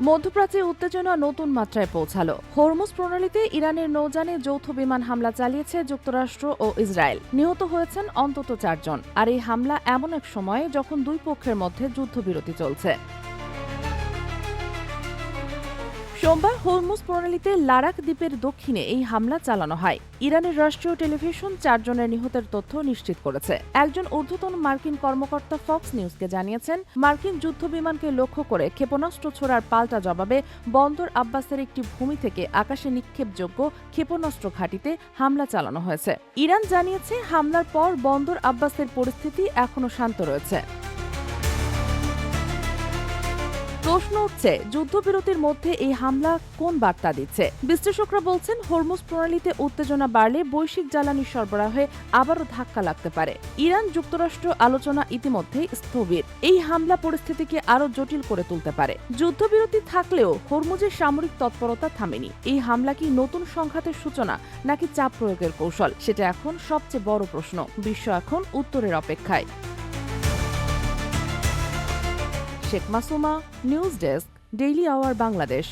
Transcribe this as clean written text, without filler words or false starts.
মধ্যপ্রাচ্যে উত্তেজনা নতুন মাত্রায় পৌঁছালো। হরমুজ প্রণালীতে ইরানের নৌযানে যৌথ বিমান হামলা চালিয়েছে যুক্তরাষ্ট্র ও ইসরায়েল। নিহত হয়েছেন অন্তত 4 জন। আর এই হামলা এমন এক সময়ে যখন দুই পক্ষের মধ্যে যুদ্ধবিরতি চলছে। সোমবার হরমুজ প্রণালীতে লারাক দ্বীপের দক্ষিণে এই হামলা চালানো হয়। ইরানের রাষ্ট্রীয় টেলিভিশন 4 জনের নিহতের তথ্য নিশ্চিত করেছে। একজন ঊর্ধ্বতন মার্কিন কর্মকর্তা ফক্স নিউজকে জানিয়েছেন, মার্কিন যুদ্ধবিমানকে লক্ষ্য করে ক্ষেপণাস্ত্র ছোড়ার পাল্টা জবাবে বন্দর আব্বাসের একটি ভূমি থেকে আকাশে নিক্ষেপযোগ্য ক্ষেপণাস্ত্র ঘাঁটিতে হামলা চালানো হয়েছে। ইরান জানিয়েছে, হামলার পর বন্দর আব্বাসের পরিস্থিতি এখনো শান্ত রয়েছে। প্রশ্ন উঠছে, যুদ্ধবিরতির মধ্যে এই হামলা কোন বার্তা দিচ্ছে? বিশ্লেষকরা বলছেন, হরমুজ প্রণালীতে উত্তেজনা বাড়লে বৈশ্বিক জ্বালানি সরবরাহে আবারও ধাক্কা লাগতে পারে। ইরান যুক্তরাষ্ট্র আলোচনা ইতিমধ্যেই স্থবির। এই হামলা পরিস্থিতিকে আরও জটিল করে তুলতে পারে। যুদ্ধবিরতি থাকলেও হরমুজের সামরিক তৎপরতা থামেনি। এই হামলা কি নতুন সংঘাতের সূচনা নাকি চাপ প্রয়োগের কৌশল? সেটা এখন সবচেয়ে বড় প্রশ্ন। বিশ্ব এখন উত্তরের অপেক্ষায়। Sheikh Masuma, news desk, daily our Bangladesh.